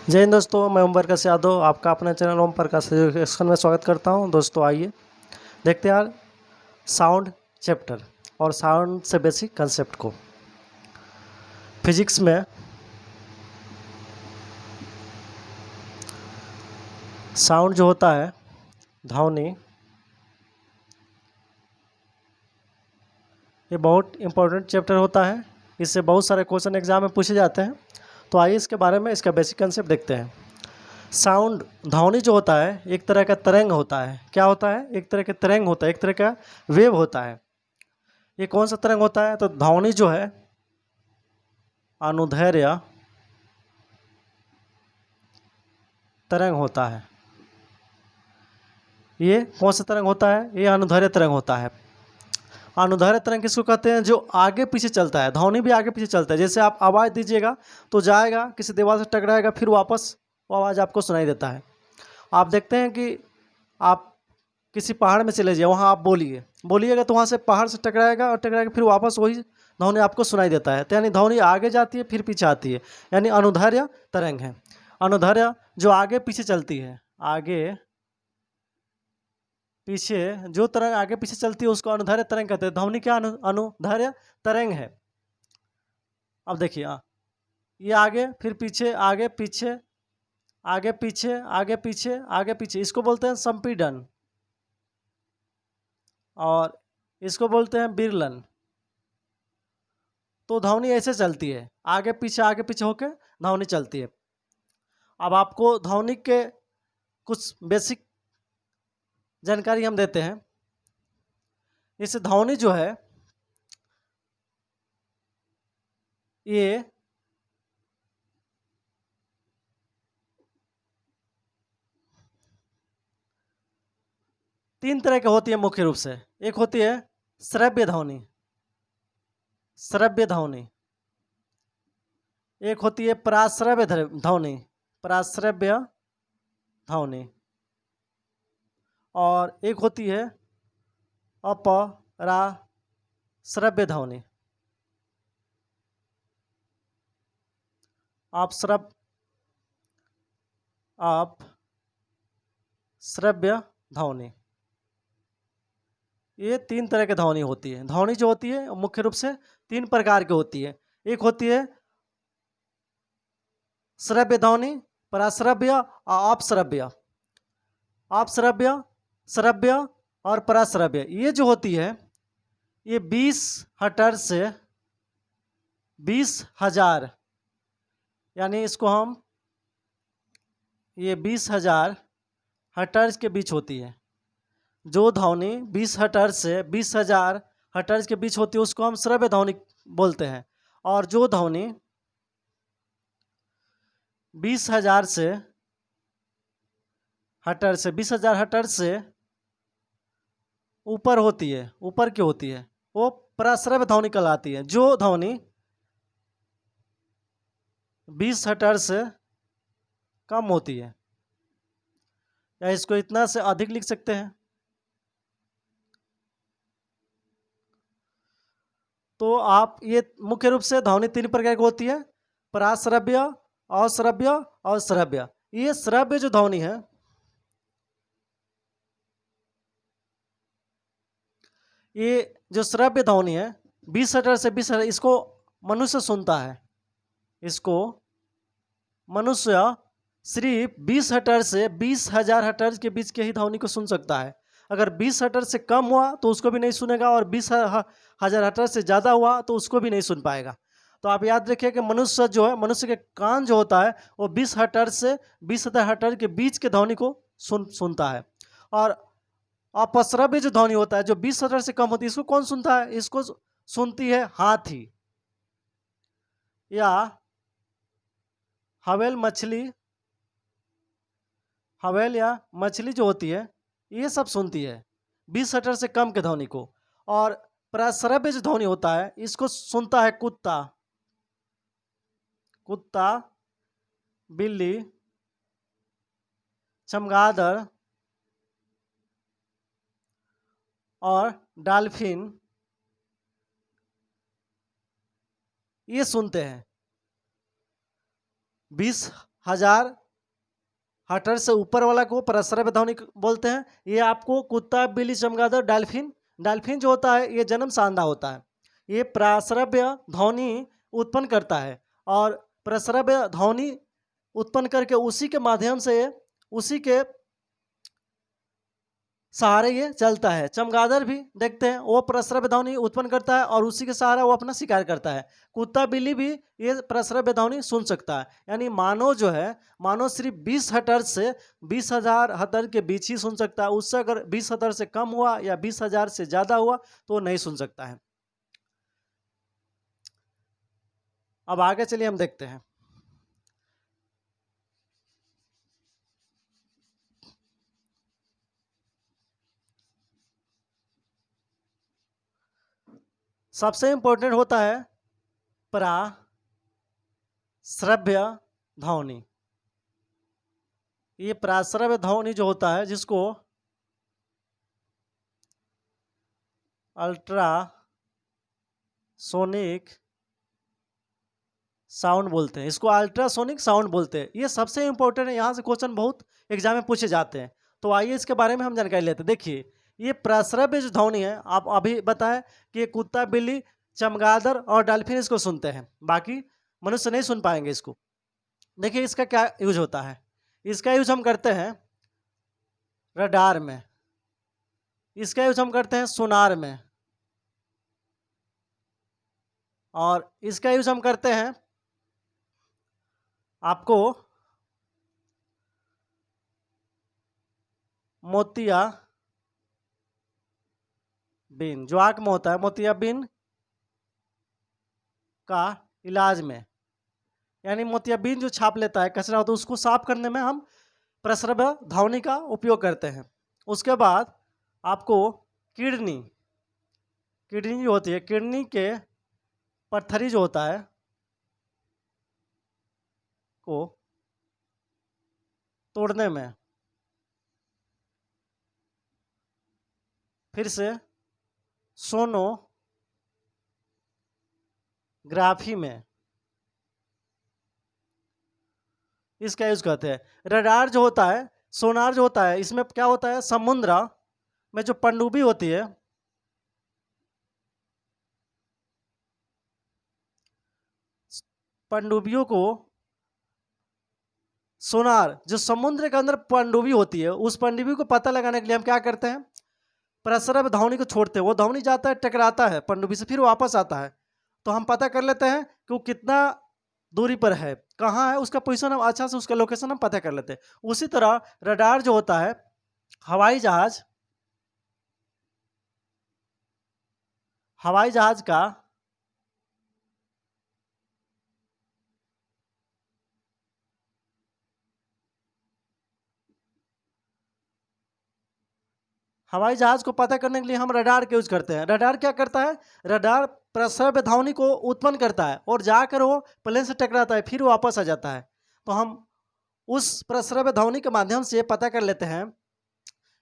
जय हिंद दोस्तों, मैं ओम प्रकाश यादव आपका अपना चैनल ओम प्रकाश एजुकेशन में स्वागत करता हूं। दोस्तों आइए देखते हैं यार साउंड चैप्टर और साउंड से बेसिक कंसेप्ट को। फिजिक्स में साउंड जो होता है, ध्वनि, ये बहुत इंपॉर्टेंट चैप्टर होता है। इससे बहुत सारे क्वेश्चन एग्जाम में पूछे जाते हैं। तो आइए इसके बारे में इसका बेसिक कंसेप्ट देखते हैं। साउंड, ध्वनि जो होता है एक तरह का तरंग होता है। क्या होता है? एक तरह का तरंग होता है, एक तरह का वेव होता है। ये कौन सा तरंग होता है? तो ध्वनि जो है अनुदैर्ध्य तरंग होता है। ये कौन सा तरंग होता है? ये अनुदैर्ध्य तरंग होता है। अनुदैर्ध्य तरंग किसको कहते हैं? जो आगे पीछे चलता है। ध्वनि भी आगे पीछे चलता है। जैसे आप आवाज़ दीजिएगा तो जाएगा, किसी दीवार से टकराएगा, फिर वापस वो आवाज़ आपको सुनाई देता है। आप देखते हैं कि आप किसी पहाड़ में चले जाइए, वहाँ आप बोलिएगा तो वहाँ से पहाड़ से टकराएगा और टकराएगा, फिर वापस वही ध्वनि आपको सुनाई देता है। तो यानी ध्वनि आगे जाती है फिर पीछे आती है, यानी अनुदैर्ध्य तरंग है। अनुदैर्ध्य जो आगे पीछे चलती है, आगे पीछे जो तरंग आगे पीछे चलती है उसको अनुदैर्ध्य तरंग कहते हैं। ध्वनि क्या अनुदैर्ध्य तरंग है। अब देखिए ये आगे फिर पीछे, आगे पीछे, आगे पीछे, आगे पीछे, आगे पीछे, इसको बोलते हैं संपीड़न और इसको बोलते हैं विरलन। तो ध्वनि ऐसे चलती है, आगे पीछे होकर ध्वनि चलती है। अब आपको ध्वनि के कुछ बेसिक जानकारी हम देते हैं। इस ध्वनि जो है ये तीन तरह की होती है मुख्य रूप से। एक होती है श्रव्य ध्वनि, श्रव्य ध्वनि। एक होती है पराश्रव्य ध्वनि, पराश्रव्य ध्वनि। और एक होती है अपराश्रव्य ध्वनि। आप श्रव्य ध्वनि, ये तीन तरह की ध्वनि होती है। ध्वनि जो होती है मुख्य रूप से तीन प्रकार की होती है। एक होती है श्रव्य ध्वनि, पराश्रव्य और अपश्रव्य। अपश्रव्य, श्रव्य और पराश्रव्य, ये जो होती है ये 20 हर्ट्ज से 20,000, यानी इसको हम ये 20,000 हर्ट्ज के बीच होती है। जो ध्वनि 20 हर्ट्ज से 20,000 हर्ट्ज के बीच होती है उसको हम श्रव्य ध्वनि बोलते हैं। और जो ध्वनि 20,000 से हर्ट्ज से 20,000 हर्ट्ज से ऊपर होती है, ऊपर की होती है, वो पराश्रव्य ध्वनि कहलाती है। जो ध्वनि 20 हर्ट्ज से कम होती है, या इसको इतना से अधिक लिख सकते हैं। तो आप ये मुख्य रूप से ध्वनि तीन प्रकार की होती है, पराश्रव्य, अश्रव्य और श्रव्य। ये श्रव्य जो ध्वनि है, ये जो श्रव्य ध्वनि है 20 हर्ट्ज से 20 हर्ट्ज, इसको मनुष्य सुनता है। इसको मनुष्य सिर्फ 20 हर्ट्ज से 20,000 हर्ट्ज के बीच के ही ध्वनि को सुन सकता है। अगर 20 हर्ट्ज से कम हुआ तो उसको भी नहीं सुनेगा, और 20,000 हर्ट्ज से ज़्यादा हुआ तो उसको भी नहीं सुन पाएगा। तो आप याद रखिए कि मनुष्य जो है, मनुष्य के कान जो होता है वो 20 हर्ट्ज से 20,000 हर्ट्ज के बीच के ध्वनि को सुनता है। और अपश्रव्य जो ध्वनि होता है जो 20 हर्ट्ज से कम होती है, इसको कौन सुनता है? इसको सुनती है हाथी या हवेल मछली, हवेल या मछली जो होती है ये सब सुनती है 20 हर्ट्ज से कम के ध्वनि को। और पराश्रव्य जो ध्वनि होता है इसको सुनता है कुत्ता, कुत्ता, बिल्ली, चमगादड़ और डॉल्फिन, ये सुनते हैं 20 1000 हर्ट्ज से ऊपर वाला को प्रस्रव्य ध्वनि बोलते हैं। ये आपको कुत्ता, बिल्ली, चमगादड़, डाल्फिन, डाल्फिन जो होता है ये जन्म सांदा होता है, ये प्रस्रव्य ध्वनि उत्पन्न करता है और प्रस्रव्य ध्वनि उत्पन्न करके उसी के माध्यम से, उसी के सहारे ये चलता है। चमगादड़ भी देखते हैं वो प्रस्रव्य ध्वनि उत्पन्न करता है और उसी के सहारा वो अपना शिकार करता है। कुत्ता, बिल्ली भी ये प्रस्रव्य ध्वनि सुन सकता है। यानी मानव जो है, मानव सिर्फ 20 हर्ट्ज से 20,000 हर्ट्ज के बीच ही सुन सकता है। उससे अगर 20 हर्ट्ज से कम हुआ या 20,000 से ज़्यादा हुआ तो वो नहीं सुन सकता है। अब आगे चलिए हम देखते हैं। सबसे इंपॉर्टेंट होता है प्रस्रव्य ध्वनि। ये प्रस्रव्य ध्वनि जो होता है जिसको अल्ट्रासोनिक साउंड बोलते हैं, इसको अल्ट्रासोनिक साउंड बोलते हैं। ये सबसे इंपॉर्टेंट है, यहाँ से क्वेश्चन बहुत एग्जाम में पूछे जाते हैं। तो आइए इसके बारे में हम जानकारी लेते हैं। देखिए ये प्रस्रव्य जो ध्वनि है, आप अभी बताएं कि कुत्ता, बिल्ली, चमगादड़ और डॉल्फिन इसको सुनते हैं, बाकी मनुष्य नहीं सुन पाएंगे इसको। देखिए इसका क्या यूज होता है, इसका यूज हम करते हैं रडार में, इसका यूज हम करते हैं सोनार में, और इसका यूज हम करते हैं आपको मोतियाबिंद, जो आंख में होता है, मोतियाबिंद का इलाज में। यानी मोतियाबिंद जो छाप लेता है कचरा होता है, उसको साफ करने में हम प्रस्रव्य ध्वनि का उपयोग करते हैं। उसके बाद आपको किडनी, किडनी जो होती है, किडनी के पत्थरी जो होता है को तोड़ने में, फिर से सोनोग्राफी में इसका यूज करते हैं। रडार जो होता है, सोनार जो होता है, इसमें क्या होता है, समुद्र में जो पनडुब्बी होती है, पनडुब्बियों को सोनार, जो समुद्र के अंदर पनडुब्बी होती है, उस पनडुब्बी को पता लगाने के लिए हम क्या करते हैं, प्रस्रव्य ध्वनि को छोड़ते हैं। वो ध्वनि जाता है, टकराता है पनडुब्बी से, फिर वापस आता है, तो हम पता कर लेते हैं कि वो कितना दूरी पर है, कहाँ है, उसका पोजीशन हम अच्छा से, उसका लोकेशन हम पता कर लेते हैं। उसी तरह रडार जो होता है, हवाई जहाज, हवाई जहाज का हवाई जहाज को पता करने के लिए हम रडार का यूज करते हैं। रडार क्या करता है, रडार प्रस्रव्य ध्वनि को उत्पन्न करता है और जाकर वो प्लेन से टकराता है, फिर वापस आ जाता है। तो हम उस प्रस्रव्य ध्वनि के माध्यम से पता कर लेते हैं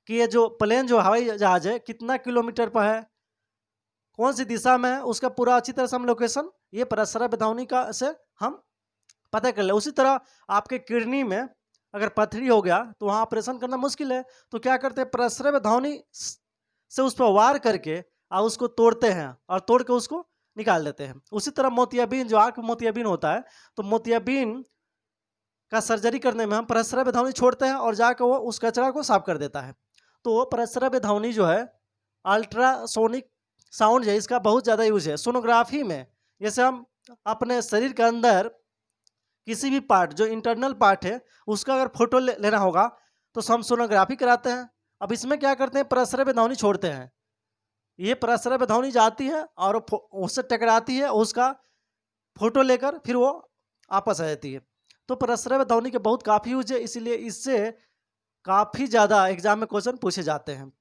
कि ये जो प्लेन, जो हवाई जहाज है, कितना किलोमीटर पर है, कौन सी दिशा में है, उसका पूरा अच्छी तरह से हम लोकेशन ये प्रस्रव्य ध्वनि का से हम पता कर ले। उसी तरह आपके किडनी में अगर पथरी हो गया तो वहाँ ऑपरेशन करना मुश्किल है, तो क्या करते हैं, प्रस्रव्य ध्वनि से उस पर वार करके और उसको तोड़ते हैं और तोड़ के उसको निकाल देते हैं। उसी तरह मोतियाबिंद, जो आँख में मोतियाबिंद होता है, तो मोतियाबिंद का सर्जरी करने में हम प्रस्रव्य ध्वनि छोड़ते हैं और जाकर वो उस कचरा को साफ कर देता है। तो प्रस्रव्य ध्वनि जो है, अल्ट्रासोनिक साउंड है, इसका बहुत ज़्यादा यूज है। सोनोग्राफी में जैसे हम अपने शरीर के अंदर किसी भी पार्ट, जो इंटरनल पार्ट है, उसका अगर फोटो लेना होगा तो हम सोनोग्राफी कराते हैं। अब इसमें क्या करते हैं, प्रस्रव्य ध्वनि छोड़ते हैं। ये प्रस्रव्य ध्वनि जाती है और उससे टकराती है, उसका फोटो लेकर फिर वो आपस आ जाती है। तो प्रस्रव्य ध्वनि के बहुत काफ़ी यूज है, इसीलिए इससे काफ़ी ज़्यादा एग्जाम में क्वेश्चन पूछे जाते हैं।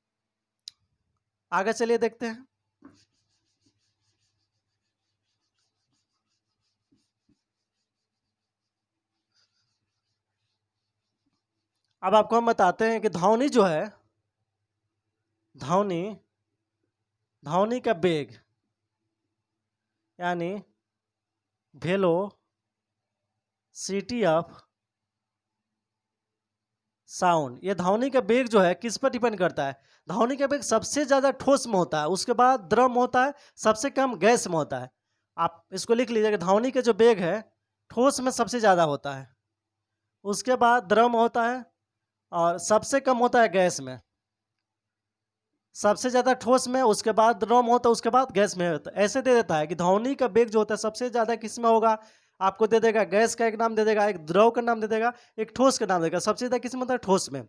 आगे चलिए देखते हैं। अब आपको हम बताते हैं कि ध्वनि जो है, ध्वनि, ध्वनि का वेग यानी वेलोसिटी ऑफ साउंड। ये ध्वनि का वेग जो है किस पर डिपेंड करता है? ध्वनि का वेग सबसे ज़्यादा ठोस में होता है, उसके बाद द्रव में होता है, सबसे कम गैस में होता है। आप इसको लिख लीजिएगा, ध्वनि का जो वेग है ठोस में सबसे ज़्यादा होता है, उसके बाद द्रव में होता है और सबसे कम होता है गैस में। सबसे ज़्यादा ठोस में, उसके बाद द्रव में होता है, उसके बाद गैस में होता है। ऐसे दे देता है कि ध्वनि का वेग जो होता है सबसे ज़्यादा किस में होगा, आपको दे देगा गैस का एक नाम दे देगा, एक द्रव का नाम दे देगा, एक ठोस का नाम देगा। सबसे ज़्यादा किस में होता है? ठोस में।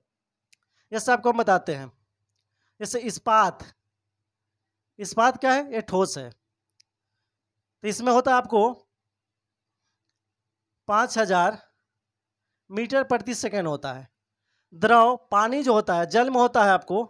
जैसे आपको हम बताते हैं, जैसे इस्पात। इस्पात क्या है? ये ठोस है। तो इसमें होता है आपको 5000 मीटर प्रति सेकेंड होता है। द्रव पानी जो होता है जल में होता है आपको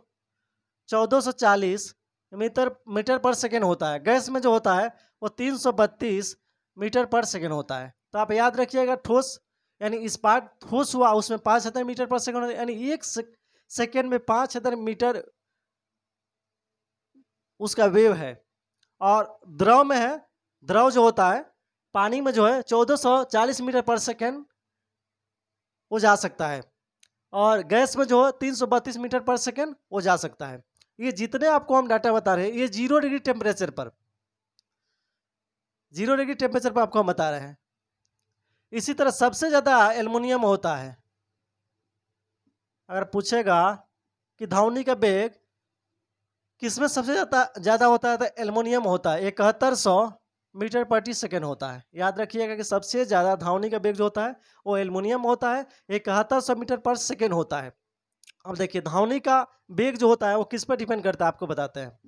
1440 मीटर पर सेकेंड होता है। गैस में जो होता है वो 332 मीटर पर सेकेंड होता है। तो आप याद रखिएगा, ठोस यानी इस्पात ठोस हुआ, उसमें 5000 मीटर पर सेकेंड, यानी एक सेकेंड में 5000 मीटर उसका वेव है। और द्रव में है, द्रव जो होता है पानी में जो है 1440 मीटर पर सेकेंड वो जा सकता है, और गैस में जो है 332 मीटर पर सेकेंड वो जा सकता है। ये जितने आपको हम डाटा बता रहे हैं ये 0 डिग्री टेम्परेचर पर, 0 डिग्री टेम्परेचर पर आपको हम बता रहे हैं। इसी तरह सबसे ज़्यादा एल्युमिनियम होता है। अगर पूछेगा कि ध्वनि का वेग किसमें सबसे ज़्यादा होता है, तो एल्युमिनियम होता है, 7100 मीटर प्रति सेकेंड होता है। याद रखिएगा कि सबसे ज़्यादा ध्वनि का वेग जो होता है वो एल्युमिनियम होता है, 7100 मीटर पर सेकेंड होता है। अब देखिए ध्वनि का वेग जो होता है वो किस पर डिपेंड करता है, आपको बताते हैं।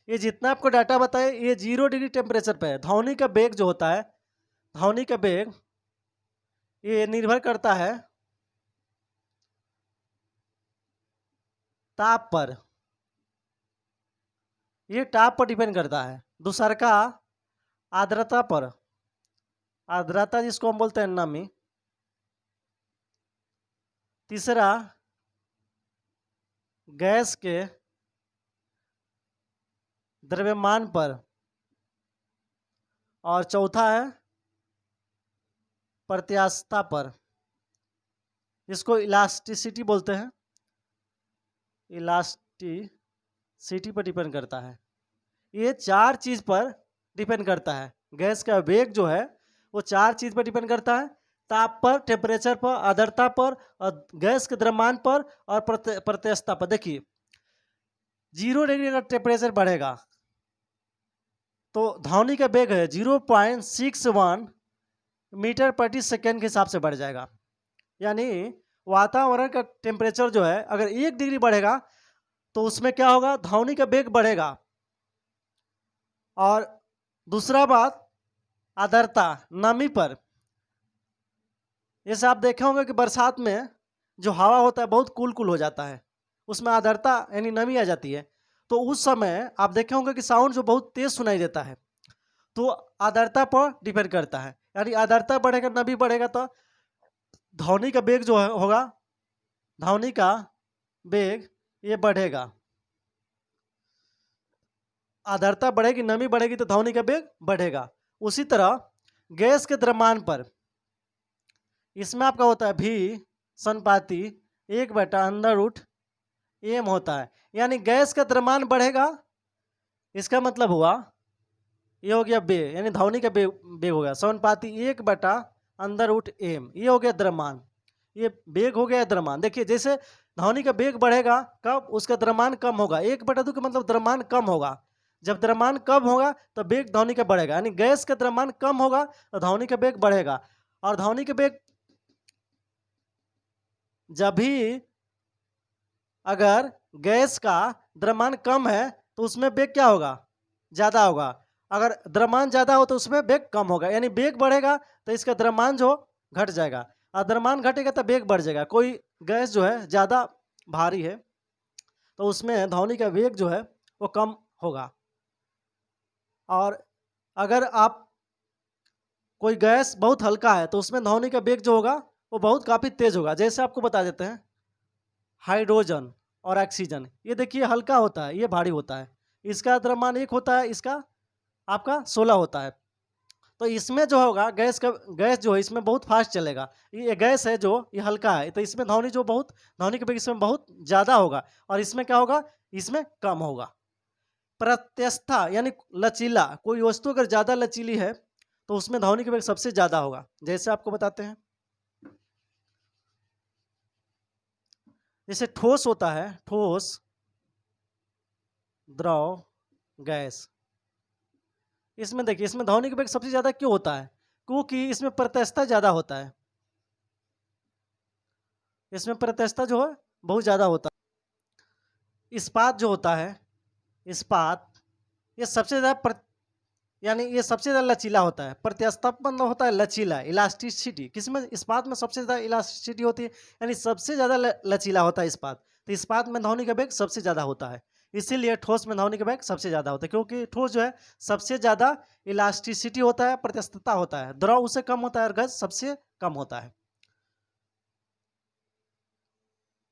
ये जितना आपको डाटा बताए ये 0 डिग्री टेम्परेचर पे है। ध्वनि का वेग जो होता है, ध्वनि का वेग ये निर्भर करता है ताप पर, ये ताप पर डिपेंड करता है। दूसरा आर्द्रता पर, आर्द्रता जिसको हम बोलते हैं नमी। तीसरा गैस के द्रव्यमान पर, और चौथा है प्रत्यास्थता पर, जिसको इलास्टिसिटी बोलते हैं, इलास्टिसिटी पर डिपेंड करता है। ये 4 चीज़ पर डिपेंड करता है। गैस का वेग जो है वो 4 चीज़ पर डिपेंड करता है, ताप पर, टेम्परेचर पर, आर्द्रता पर, और गैस के द्रव्यमान पर, और प्रत्यास्थता पर। देखिए 0 डिग्री अगर टेम्परेचर बढ़ेगा तो ध्वनि का वेग है 0.61 मीटर प्रति सेकेंड के हिसाब से बढ़ जाएगा। यानी वातावरण का टेम्परेचर जो है अगर 1 डिग्री बढ़ेगा तो उसमें क्या होगा, ध्वनि का वेग बढ़ेगा। और दूसरा बात आर्द्रता, नमी पर। जैसे आप देखे होंगे कि बरसात में जो हवा होता है बहुत कूल कूल हो जाता है, उसमें आर्द्रता यानी नमी आ जाती है। तो उस समय आप देखे होंगे कि साउंड जो बहुत तेज सुनाई देता है, तो आर्द्रता पर डिपेंड करता है। यानी आर्द्रता बढ़ेगा, नमी बढ़ेगा, तो ध्वनि का वेग जो है होगा, ध्वनि का वेग ये बढ़ेगा। आर्द्रता बढ़ेगी, नमी बढ़ेगी, तो ध्वनि का वेग बढ़ेगा। उसी तरह गैस के द्रव्यमान पर, इसमें आपका होता है भी समानुपाती 1/√m होता है। यानी गैस का द्रव्यमान बढ़ेगा, इसका मतलब हुआ ये हो गया वेग, यानी ध्वनि का वेग हो गया समानुपाती 1/√m। ये हो गया द्रव्यमान, ये वेग हो गया द्रव्यमान। देखिए जैसे ध्वनि का वेग बढ़ेगा कब, उसका द्रव्यमान कम होगा। 1/2 का मतलब द्रव्यमान कम होगा। जब द्रव्यमान कम होगा तो वेग ध्वनि का बढ़ेगा, यानी गैस का द्रव्यमान कम होगा तो ध्वनि का वेग बढ़ेगा। और ध्वनि का वेग जब भी अगर गैस का द्रव्यमान कम है तो उसमें वेग क्या होगा, ज़्यादा होगा। अगर द्रव्यमान ज़्यादा हो तो उसमें वेग कम होगा, यानी वेग बढ़ेगा तो इसका द्रव्यमान जो घट जाएगा, और द्रव्यमान घटेगा तो वेग बढ़ जाएगा। कोई गैस जो है ज़्यादा भारी है तो उसमें ध्वनि का वेग जो है वो कम होगा। और अगर आप कोई गैस बहुत हल्का है तो उसमें ध्वनि का वेग जो होगा वो बहुत काफ़ी तेज होगा। जैसे आपको बता देते हैं हाइड्रोजन और ऑक्सीजन, ये देखिए हल्का होता है, ये भारी होता है। इसका द्रव्यमान 1 होता है, इसका आपका 16 होता है। तो इसमें जो होगा गैस जो है इसमें बहुत फास्ट चलेगा। ये गैस है जो ये हल्का है, तो इसमें ध्वनि का वेग इसमें बहुत ज़्यादा होगा, और इसमें क्या होगा, इसमें कम होगा। प्रत्यस्थता यानी लचीला, कोई वस्तु अगर ज़्यादा लचीली है तो उसमें ध्वनि का वेग सबसे ज़्यादा होगा। जैसे आपको बताते हैं, जैसे ठोस होता है, ठोस, द्रव, गैस। इसमें देखिए, इसमें ध्वनि का वेग सबसे ज्यादा क्यों होता है? क्योंकि इसमें प्रत्यस्थता ज्यादा होता है। इसमें प्रत्यस्थता जो है बहुत ज्यादा होता है। इस्पात जो होता है, इस्पात, ये सबसे ज्यादा यानी ये सबसे ज्यादा लचीला होता है। प्रत्यस्थता मतलब होता है लचीला, इलास्टिसिटी। किसमें? इस्पात में सबसे ज्यादा इलास्टिसिटी होती है, यानी सबसे ज्यादा लचीला होता है इस्पात। तो इस्पात में ध्वनि का वेग सबसे ज्यादा होता है। इसीलिए ठोस में ध्वनि का वेग सबसे ज्यादा होता है, क्योंकि ठोस जो है सबसे ज्यादा इलास्टिसिटी होता है, प्रत्यस्थता होता है। द्रव उससे कम होता है और गैस सबसे कम होता है।